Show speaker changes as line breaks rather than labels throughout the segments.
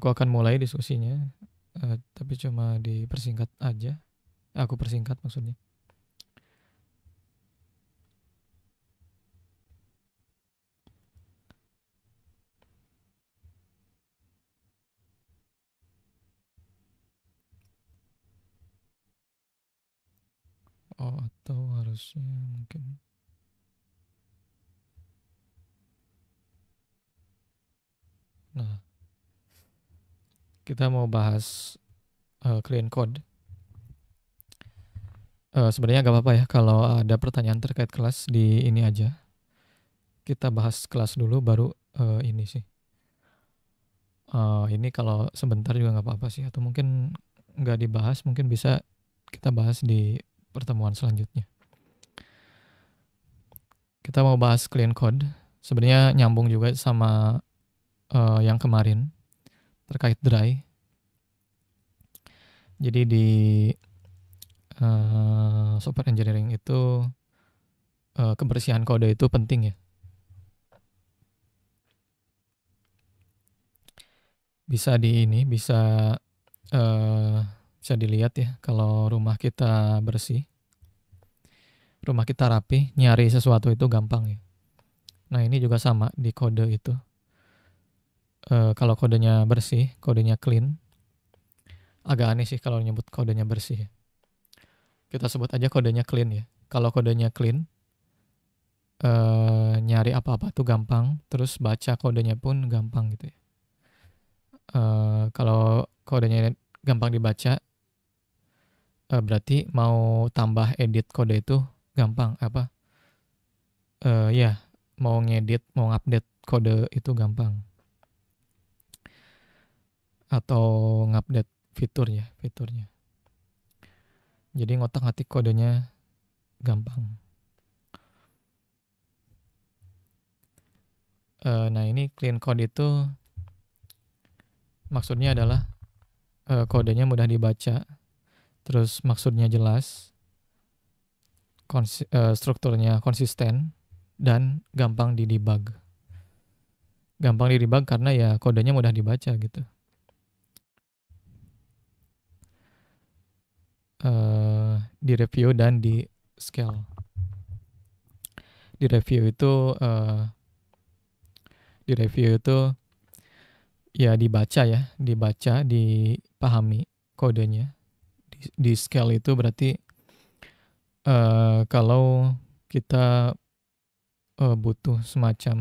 Aku akan mulai diskusinya, tapi cuma dipersingkat aja. Aku persingkat maksudnya. Oh, atau harusnya mungkin. Nah, kita mau bahas clean code. Sebenarnya gak apa-apa ya kalau ada pertanyaan terkait kelas di ini aja. Kita bahas kelas dulu baru ini sih. Ini kalau sebentar juga nggak apa-apa sih. Atau mungkin nggak dibahas, mungkin bisa kita bahas di pertemuan selanjutnya. Kita mau bahas clean code. Sebenarnya nyambung juga sama yang kemarin terkait dry. Jadi di software engineering itu kebersihan kode itu penting ya. Bisa bisa dilihat ya kalau rumah kita bersih, rumah kita rapi, nyari sesuatu itu gampang ya. Nah ini juga sama di kode itu. Kalau kodenya bersih, kodenya clean, agak aneh sih kalau nyebut kodenya bersih ya. Kita sebut aja kodenya clean ya. Kalau kodenya clean, nyari apa-apa tuh gampang, terus baca kodenya pun gampang gitu ya. Kalau kodenya gampang dibaca, berarti mau tambah edit kode itu gampang apa? Ya, mau ngedit, mau ngupdate kode itu gampang. Atau ngupdate fiturnya. Jadi ngotak-ngatik kodenya gampang. Nah ini clean code itu maksudnya adalah kodenya mudah dibaca, terus maksudnya jelas, strukturnya konsisten, dan gampang didebug. Gampang didebug karena ya kodenya mudah dibaca gitu. Di review dan di scale. Di review itu ya dibaca, dipahami kodenya. Di scale itu berarti kalau kita butuh semacam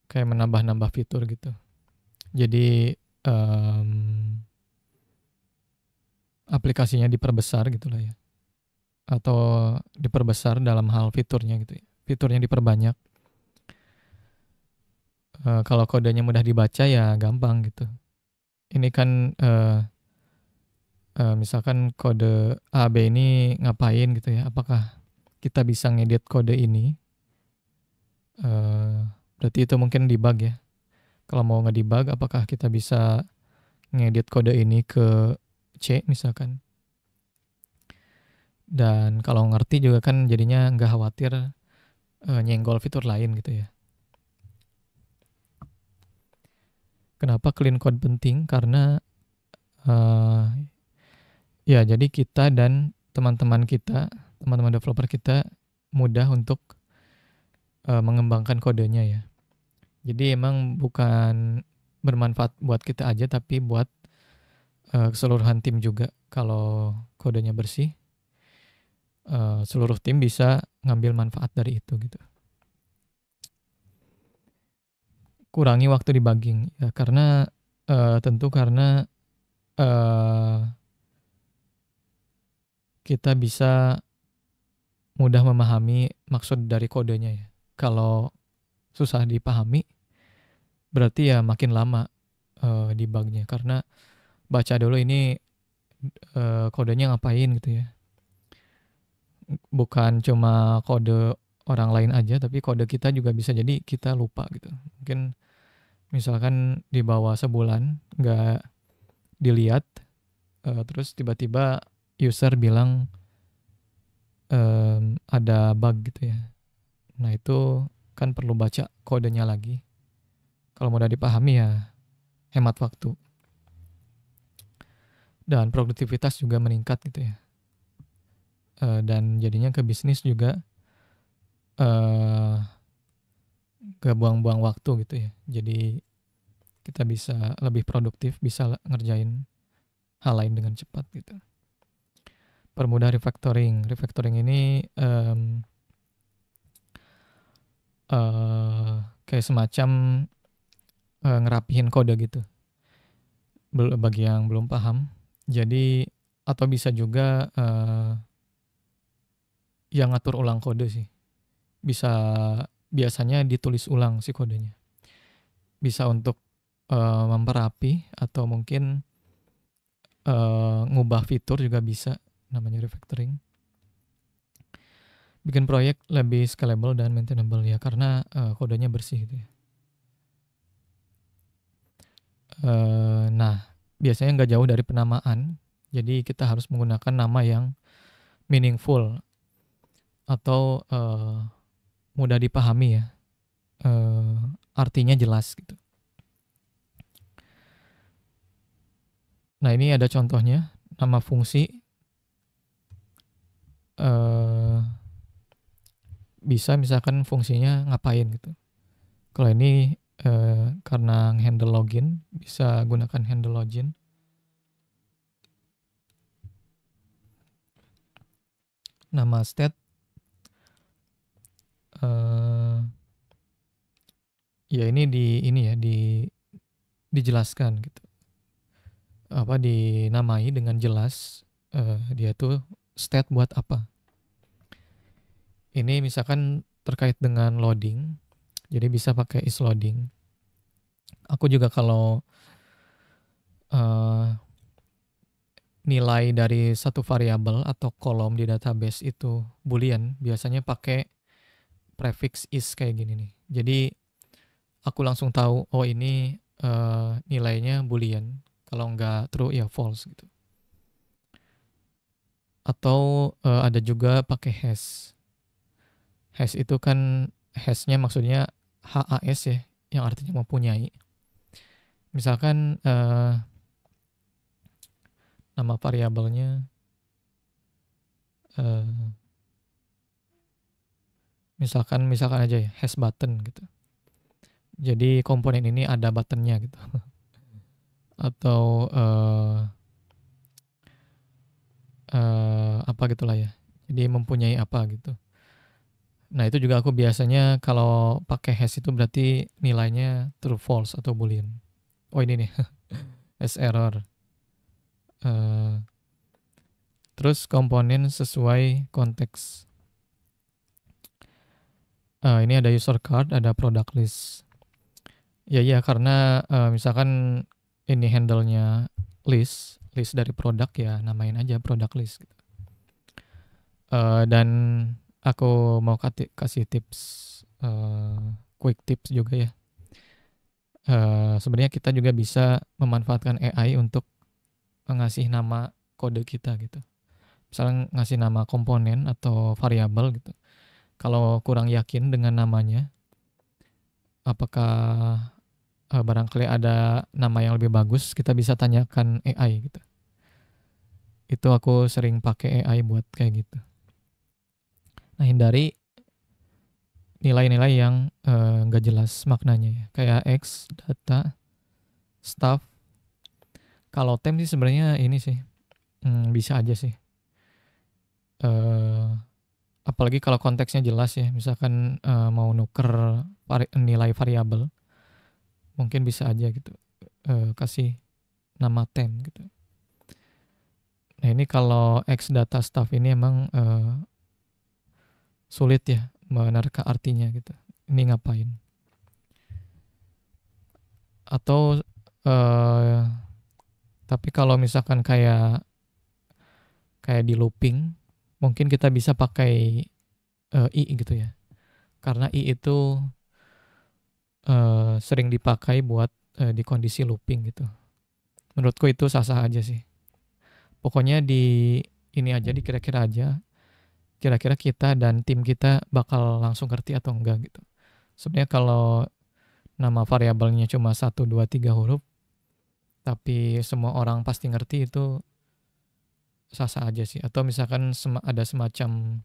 kayak menambah-nambah fitur gitu. Jadi aplikasinya diperbesar gitu lah ya. Atau diperbesar dalam hal fiturnya gitu ya. Fiturnya diperbanyak. Kalau kodenya mudah dibaca ya gampang gitu. Ini kan misalkan kode A, B ini ngapain gitu ya. Apakah kita bisa ngedit kode ini? Berarti itu mungkin debug ya. Kalau mau ngedebug, apakah kita bisa ngedit kode ini ke C misalkan. Dan kalau ngerti juga kan jadinya nggak khawatir nyenggol fitur lain gitu ya. Kenapa clean code penting? Karena ya jadi kita dan teman-teman developer kita mudah untuk mengembangkan kodenya ya. Jadi emang bukan bermanfaat buat kita aja, tapi buat keseluruhan tim juga. Kalau kodenya bersih, seluruh tim bisa ngambil manfaat dari itu gitu. Kurangi waktu debugging ya, karena tentu karena kita bisa mudah memahami maksud dari kodenya ya. Kalau susah dipahami, berarti ya makin lama debugnya, karena baca dulu ini kodenya ngapain gitu ya. Bukan cuma kode orang lain aja, tapi kode kita juga bisa jadi kita lupa gitu. Mungkin misalkan di bawah sebulan nggak dilihat, terus tiba-tiba user bilang ada bug gitu ya. Nah itu kan perlu baca kodenya lagi. Kalau mudah dipahami ya hemat waktu dan produktivitas juga meningkat gitu ya. Dan jadinya ke bisnis juga gak buang-buang waktu gitu ya. Jadi kita bisa lebih produktif, bisa ngerjain hal lain dengan cepat gitu. Permudah refactoring. Refactoring ini kayak semacam ngerapihin kode gitu. Bagi yang belum paham. Jadi atau bisa juga yang ngatur ulang kode sih. Biasanya ditulis ulang si kodenya. Bisa untuk memperapi atau mungkin ngubah fitur juga bisa, namanya refactoring. Bikin proyek lebih scalable dan maintainable ya, karena kodenya bersih gitu ya. Nah, biasanya nggak jauh dari penamaan. Jadi kita harus menggunakan nama yang meaningful atau mudah dipahami ya. Artinya jelas gitu. Nah, ini ada contohnya, nama fungsi bisa misalkan fungsinya ngapain gitu. Kalau ini karena handle login, bisa gunakan handle login. Nama state ya ini dijelaskan gitu. Dinamai dengan jelas dia tuh state buat apa. Ini misalkan terkait dengan loading, jadi bisa pakai isLoading. Aku juga kalau nilai dari satu variabel atau kolom di database itu boolean, biasanya pakai prefix is kayak gini nih. Jadi aku langsung tahu, oh ini nilainya boolean. Kalau nggak true ya false gitu. Atau ada juga pakai hash. Hash itu kan hashnya maksudnya HAS ya, yang artinya mempunyai. Misalkan nama variabelnya misalkan aja ya hash button gitu. Jadi komponen ini ada buttonnya gitu. Atau apa gitulah ya. Jadi mempunyai apa gitu. Nah, itu juga aku biasanya kalau pakai hash itu berarti nilainya true, false, atau boolean. Oh ini nih, hash error. Terus komponen sesuai konteks. Ini ada user card, ada product list. Ya karena misalkan ini handle-nya list dari produk ya namain aja product list. Gitu. Dan aku mau kasih tips, quick tips juga ya. Sebenarnya kita juga bisa memanfaatkan AI untuk ngasih nama kode kita gitu. Misalnya ngasih nama komponen atau variabel gitu. Kalau kurang yakin dengan namanya, apakah barangkali ada nama yang lebih bagus, kita bisa tanyakan AI gitu. Itu aku sering pakai AI buat kayak gitu. Nah, hindari nilai-nilai yang nggak jelas maknanya ya. Kayak X, data, stuff. Kalau tem sih sebenarnya ini sih bisa aja sih. Apalagi kalau konteksnya jelas ya. Misalkan mau nuker nilai variabel, mungkin bisa aja gitu. Kasih nama tem gitu. Nah, ini kalau X data stuff ini emang sulit ya menerka artinya gitu. Ini ngapain? Atau tapi kalau misalkan kayak di looping, mungkin kita bisa pakai i gitu ya. Karena i itu sering dipakai buat di kondisi looping gitu. Menurutku itu sah-sah aja sih. Pokoknya di ini aja, dikira-kira aja. Kira-kira kita dan tim kita bakal langsung ngerti atau enggak gitu. Sebenarnya kalau nama variabelnya cuma 1, 2, 3 huruf, tapi semua orang pasti ngerti, itu sah-sah aja sih. Atau misalkan ada semacam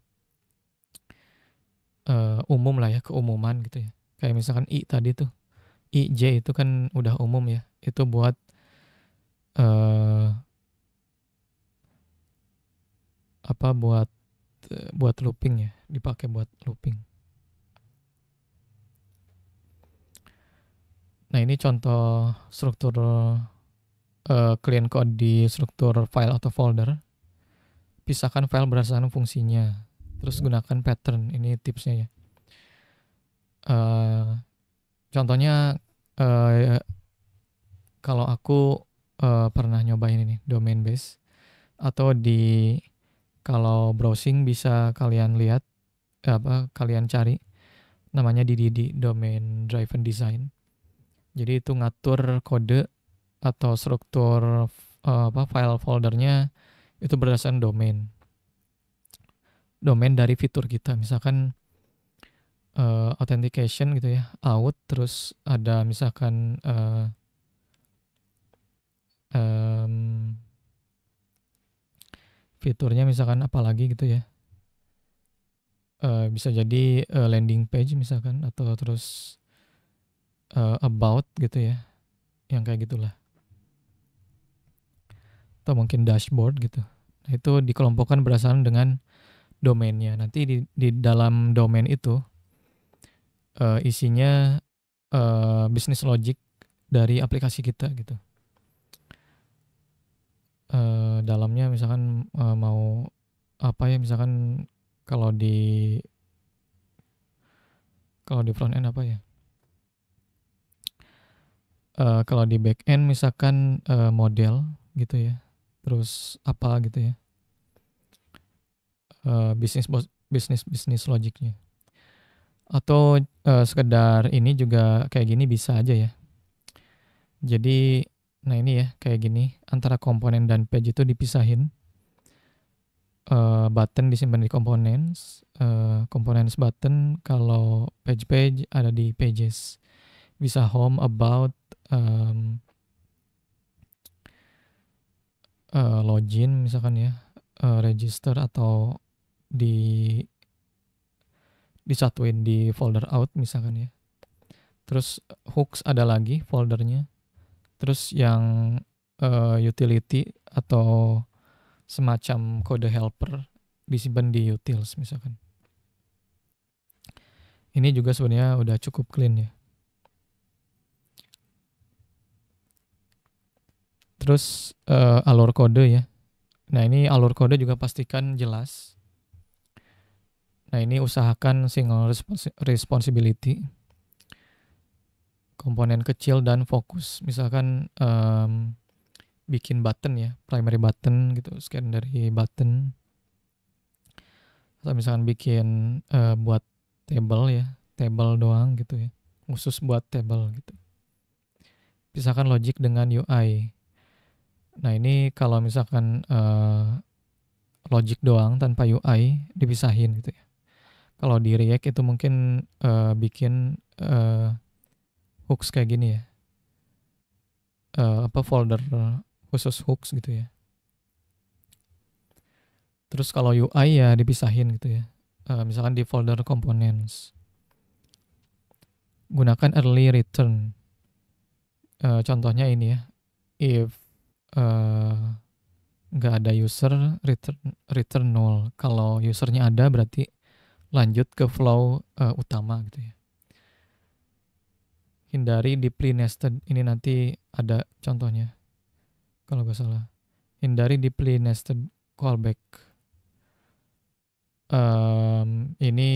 umum lah ya, keumuman gitu ya. Kayak misalkan I tadi tuh, IJ itu kan udah umum ya. Itu buat eh apa buat looping ya, dipakai buat looping. Nah, ini contoh struktur clean code di struktur file atau folder. Pisahkan file berdasarkan fungsinya. Terus gunakan pattern. Ini tipsnya ya. Contohnya kalau aku pernah nyobain ini domain base, atau kalau browsing bisa kalian lihat, kalian cari namanya DDD, Domain Driven Design. Jadi itu ngatur kode atau struktur file foldernya itu berdasarkan domain dari fitur kita. Misalkan authentication gitu ya, out, terus ada misalkan fiturnya misalkan apa lagi gitu ya, bisa jadi landing page misalkan, atau terus about gitu ya, yang kayak gitulah, atau mungkin dashboard gitu. Nah, itu dikelompokkan berdasarkan dengan domainnya. Nanti di dalam domain itu isinya business logic dari aplikasi kita gitu. Dalamnya misalkan mau apa ya, misalkan kalau di front end apa ya, kalau di back end misalkan model gitu ya, terus apa gitu ya, bisnis logiknya. Atau sekedar ini juga kayak gini bisa aja ya. Jadi nah ini ya kayak gini, antara komponen dan page itu dipisahin. Button disimpan di components, components button. Kalau page ada di pages. Bisa home, about, login misalkan ya, register, atau disatuin di folder out misalkan ya. Terus hooks ada lagi foldernya. Terus yang utility atau semacam kode helper disimpan di utils misalkan. Ini juga sebenarnya udah cukup clean ya. Terus alur kode ya. Nah, ini alur kode juga pastikan jelas. Nah, ini usahakan single responsibility, komponen kecil dan fokus. Misalkan bikin button ya, primary button gitu, secondary button. Atau misalkan bikin buat table ya, table doang gitu ya, khusus buat table gitu. Pisahkan logic dengan UI. Nah, ini kalau misalkan logic doang tanpa UI dipisahin gitu ya. Kalau di React itu mungkin bikin hooks kayak gini ya. Folder khusus hooks gitu ya. Terus kalau UI ya dipisahin gitu ya. Misalkan di folder components. Gunakan early return. Contohnya ini ya. If nggak ada user, return null. Kalau usernya ada berarti lanjut ke flow utama gitu ya. Hindari deeply nested. Ini nanti ada contohnya kalau nggak salah. Hindari deeply nested callback. Ini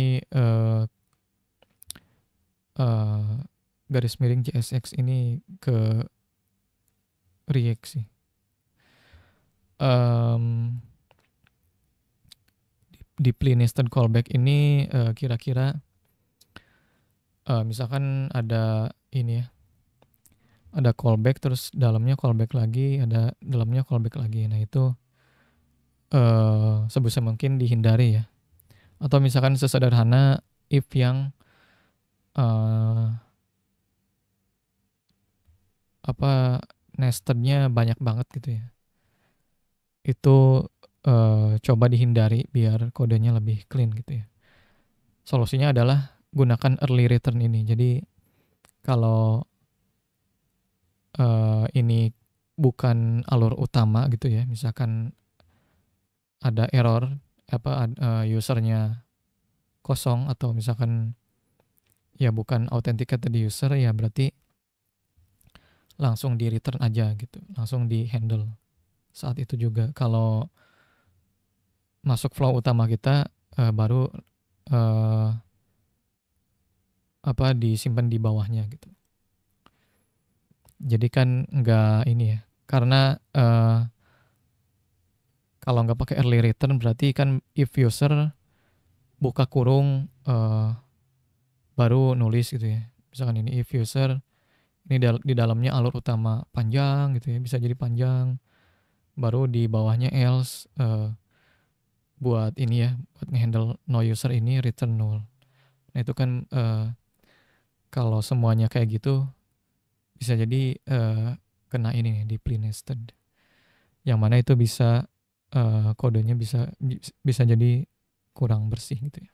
garis miring JSX ini ke React sih. Deeply nested callback ini kira-kira misalkan ada ini ya, ada callback terus dalamnya callback lagi, ada dalamnya callback lagi. Nah, itu sebisa mungkin dihindari ya. Atau misalkan sesederhana if yang uh, nestednya banyak banget gitu ya. Itu coba dihindari biar kodenya lebih clean gitu ya. Solusinya adalah gunakan early return ini. Jadi kalau ini bukan alur utama gitu ya, misalkan ada error usernya kosong atau misalkan ya bukan authenticated user, ya berarti langsung di return aja gitu, langsung di handle saat itu juga. Kalau masuk flow utama kita baru disimpan di bawahnya gitu. Jadi kan nggak ini ya, karena kalau nggak pakai early return berarti kan if user buka kurung baru nulis gitu ya. Misalkan ini if user ini di dalamnya alur utama panjang gitu ya, bisa jadi panjang. Baru di bawahnya else buat ini ya, buat ngehandle no user ini return null. Nah itu kan kalau semuanya kayak gitu bisa jadi kena ini nih, deeply nested. Yang mana itu bisa kodenya bisa jadi kurang bersih gitu ya.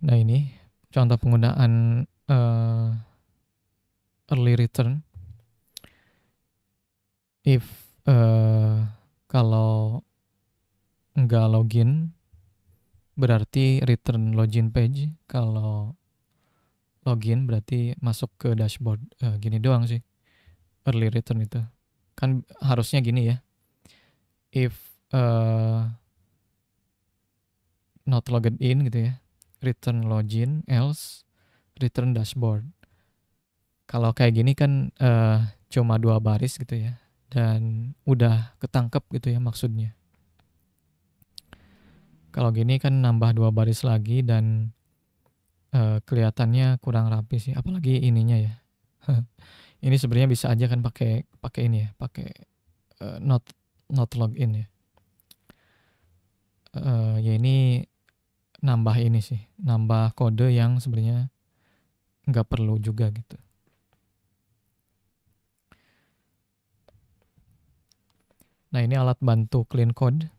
Nah ini contoh penggunaan early return. If kalau nggak login berarti return login page. Kalau login berarti masuk ke dashboard. Gini doang sih early return itu. Kan harusnya gini ya. If not logged in gitu ya, return login, else return dashboard. Kalau kayak gini kan cuma 2 baris gitu ya, dan udah ketangkep gitu ya maksudnya. Kalau gini kan nambah 2 baris lagi dan kelihatannya kurang rapi sih, apalagi ininya ya. Ini sebenarnya bisa aja kan pakai ini ya, pakai not login ya. Ya ini nambah ini sih, nambah kode yang sebenarnya nggak perlu juga gitu. Nah ini alat bantu clean code.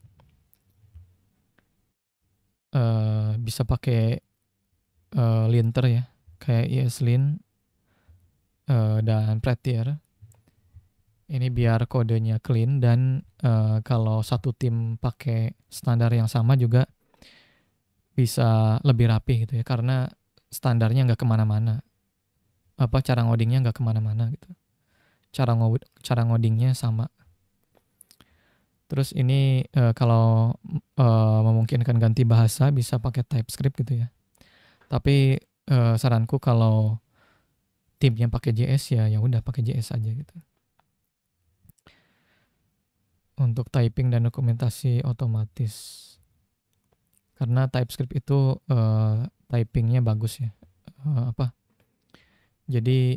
Bisa pakai linter ya, kayak ESLint dan Prettier. Ini biar kodenya clean dan kalau satu tim pakai standar yang sama juga bisa lebih rapi gitu ya, karena standarnya nggak kemana-mana. Cara ngodingnya nggak kemana-mana gitu. Cara ngodingnya sama. Terus ini kalau memungkinkan ganti bahasa bisa pakai TypeScript gitu ya. Tapi saranku kalau timnya pakai JS ya udah pakai JS aja gitu. Untuk typing dan dokumentasi otomatis. Karena TypeScript itu typingnya bagus ya. Jadi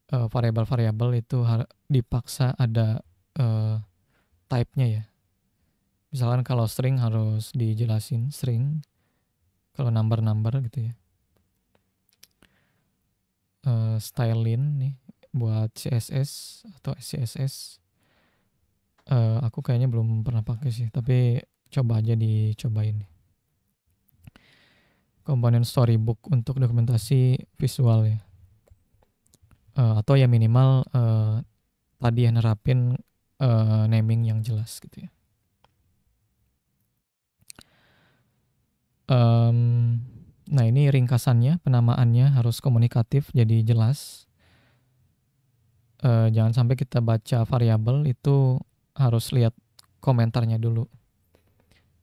variabel-variabel itu dipaksa ada type-nya ya. Misalkan kalau string harus dijelasin string, kalau number gitu ya. Stylein nih buat CSS atau SCSS. Aku kayaknya belum pernah pakai sih, tapi coba aja dicobain nih. Komponen storybook untuk dokumentasi visual ya. Atau ya minimal tadi ya nerapin naming yang jelas gitu ya. Nah ini ringkasannya, penamaannya harus komunikatif jadi jelas. Jangan sampai kita baca variabel itu harus lihat komentarnya dulu.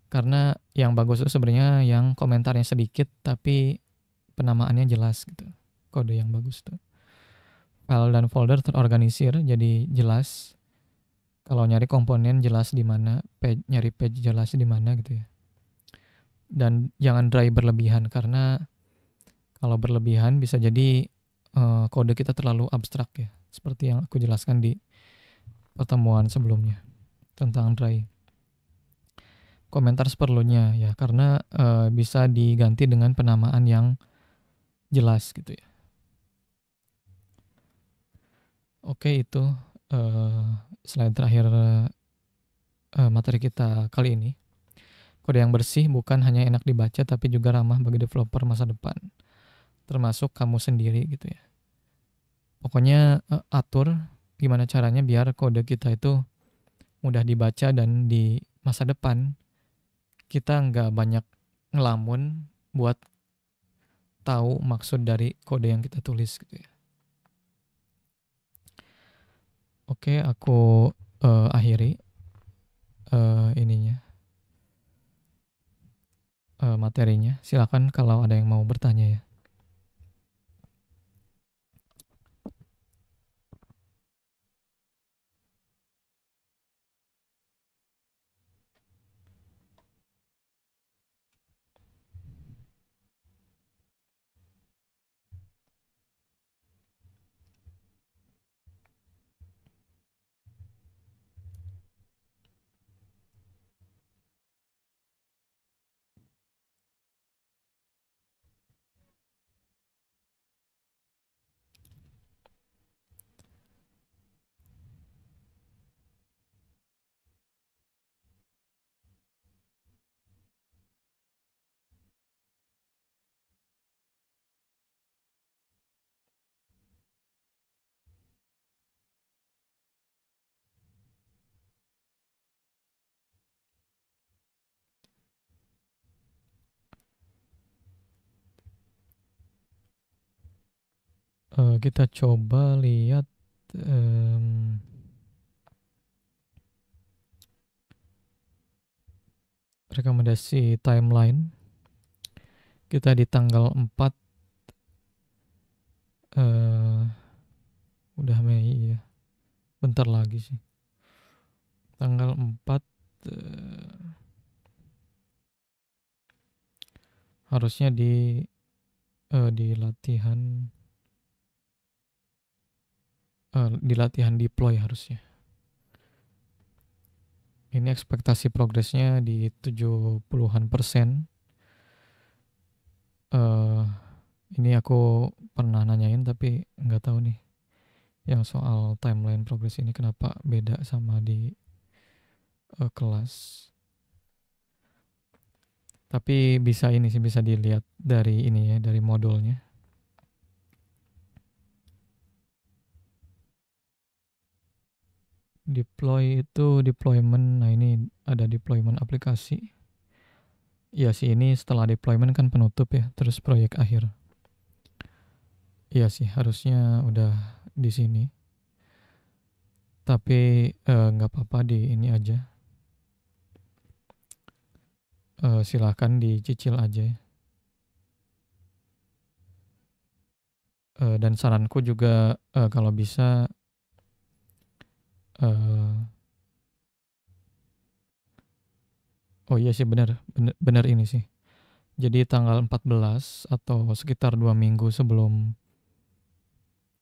Karena yang bagus itu sebenarnya yang komentarnya sedikit tapi penamaannya jelas gitu. Kode yang bagus tuh. File dan folder terorganisir jadi jelas. Kalau nyari komponen jelas di mana, nyari page jelas di mana gitu ya. Dan jangan dry berlebihan, karena kalau berlebihan bisa jadi kode kita terlalu abstrak ya. Seperti yang aku jelaskan di pertemuan sebelumnya tentang dry. komentar seperlunya ya, karena bisa diganti dengan penamaan yang jelas gitu ya. Oke, itu eh, slide terakhir materi kita kali ini. Kode yang bersih bukan hanya enak dibaca tapi juga ramah bagi developer masa depan, termasuk kamu sendiri gitu ya. Pokoknya atur gimana caranya biar kode kita itu mudah dibaca dan di masa depan kita nggak banyak ngelamun buat tahu maksud dari kode yang kita tulis gitu ya. Oke, aku akhiri ininya materinya. Silakan kalau ada yang mau bertanya ya. Kita coba lihat em, rekomendasi timeline. Kita di tanggal 4 eh udah Mei ya. Bentar lagi sih. Tanggal 4 harusnya di latihan deploy harusnya. Ini ekspektasi progresnya di 70-an%. eh ini aku pernah nanyain tapi nggak tahu nih yang soal timeline progress ini kenapa beda sama di kelas. Tapi bisa ini sih bisa dilihat dari ini ya, dari modulnya. Deploy itu deployment. Nah, ini ada deployment aplikasi. Iya sih, ini setelah deployment kan penutup ya, terus proyek akhir. Iya sih, harusnya udah di sini. Tapi nggak apa-apa di ini aja. Silahkan dicicil aja ya. Dan saranku juga kalau bisa eh, oh iya sih benar, benar, benar ini sih. Jadi tanggal 14 atau sekitar 2 minggu sebelum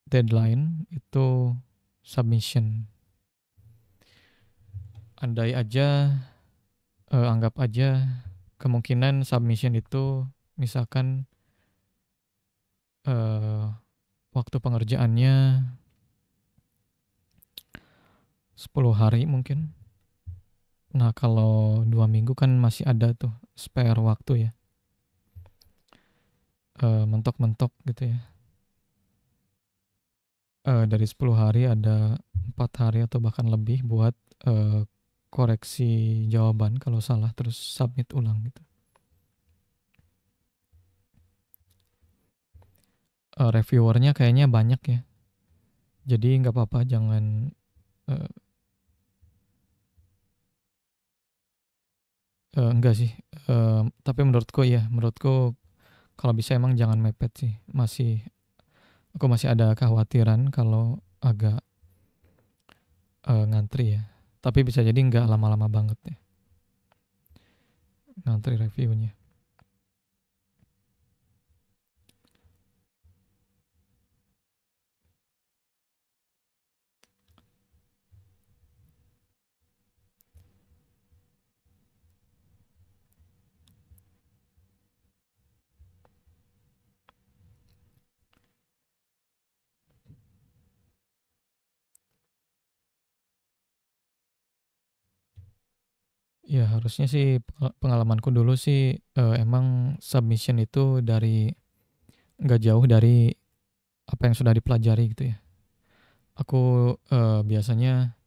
deadline itu submission. Andai aja, anggap aja kemungkinan submission itu misalkan eh, waktu pengerjaannya 10 hari mungkin. Nah kalau 2 minggu kan masih ada tuh spare waktu ya, mentok-mentok gitu ya. Dari 10 hari ada 4 hari atau bahkan lebih buat eh, koreksi jawaban kalau salah terus submit ulang gitu. Reviewernya kayaknya banyak ya. Jadi nggak apa-apa, jangan eh, enggak sih. Tapi menurutku kalau bisa emang jangan mepet sih. Aku masih ada kekhawatiran kalau agak ngantri ya. Tapi bisa jadi nggak lama-lama banget ya ngantri reviewnya. Ya harusnya sih pengalamanku dulu sih, emang submission itu nggak jauh dari apa yang sudah dipelajari gitu ya. Aku, biasanya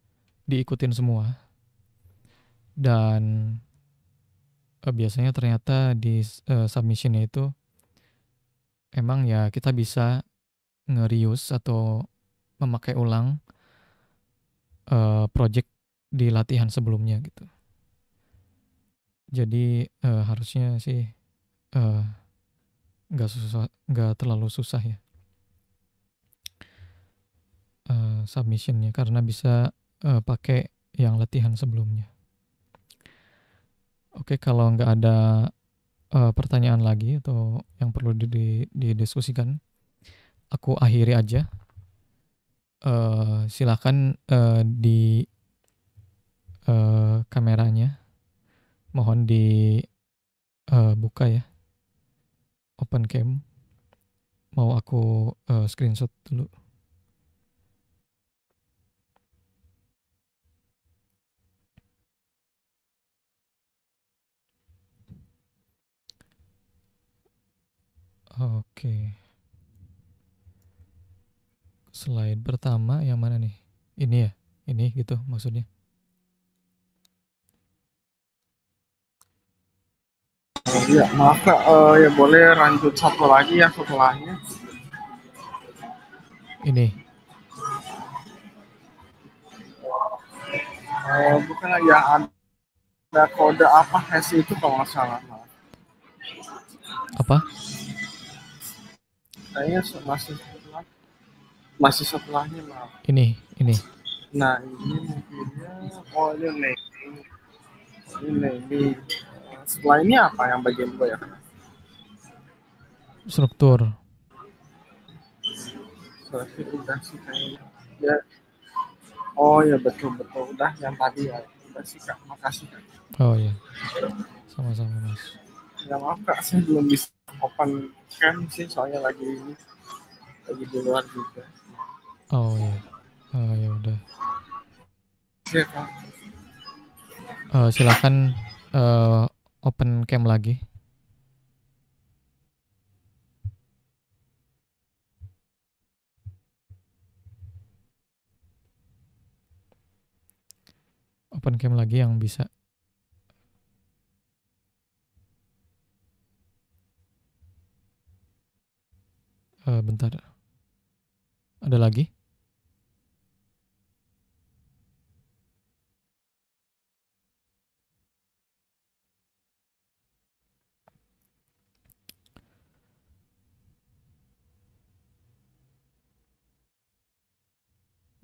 diikutin semua dan, biasanya ternyata di submission itu emang ya kita bisa nge-reuse atau memakai ulang, project di latihan sebelumnya gitu. Jadi, harusnya sih, eee, nggak terlalu susah ya, submission karena bisa, pakai yang latihan sebelumnya. Oke, kalau nggak ada, pertanyaan lagi atau yang perlu didiskusikan, aku akhiri aja. Silakan, di, kameranya mohon buka ya, open cam. Mau aku, screenshot dulu. Oke. Slide pertama yang mana nih? Ini ya? Ini gitu maksudnya?
Ya, maaf Kak, ya boleh lanjut satu lagi ya setelahnya.
Ini?
Bukan ya, ada kode apa hash itu kalau nggak salah.
Apa?
Kayaknya masih setelahnya maaf.
Ini?
Nah ini mungkinnya, oh ini. Setelah ini apa yang bagian gue ya?
Struktur.
Berarti udah sih kayaknya. Ya, oh ya betul udah yang tadi ya. Udah sih Kak, makasih Kak.
Oh ya, sama-sama Mas.
Ya maaf Kak, saya belum bisa open cam sih soalnya lagi di luar juga.
Oh ya, ya udah.
Oke Kak.
Silakan, open cam lagi. Open cam lagi yang bisa. Bentar. Ada lagi?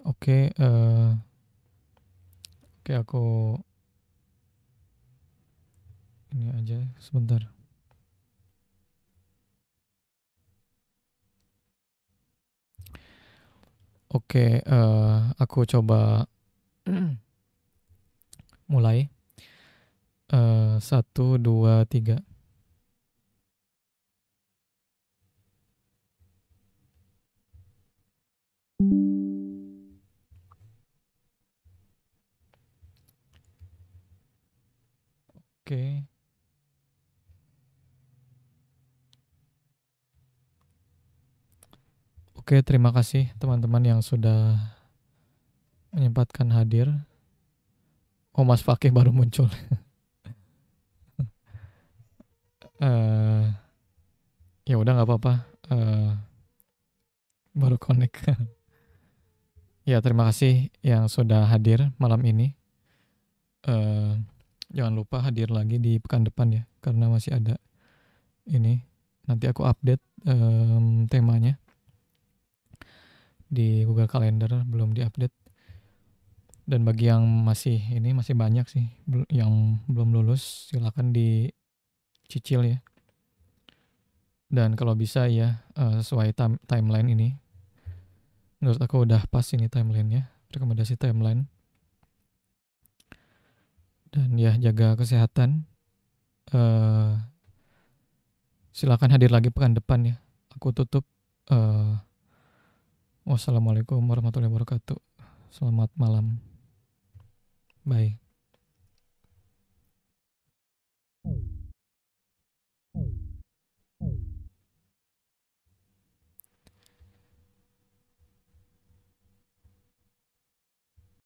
Oke, oke aku ini aja sebentar. Oke, aku coba mulai. 1, 2, 3. Oke. Oke, terima kasih teman-teman yang sudah menyempatkan hadir. Oh, Mas Fakih baru muncul. eh Ya udah nggak apa-apa. Baru connect. Ya, terima kasih yang sudah hadir malam ini. Eh Jangan lupa hadir lagi di pekan depan ya, karena masih ada ini. Nanti aku update temanya di Google Calendar, belum diupdate. Dan bagi yang masih banyak sih yang belum lulus, silakan dicicil ya. Dan kalau bisa ya, sesuai timeline ini. Menurut aku udah pas ini timelinenya, rekomendasi timeline. Dan ya jaga kesehatan. Silakan hadir lagi pekan depan ya. Aku tutup. eh Wassalamualaikum warahmatullahi wabarakatuh. Selamat malam. Bye.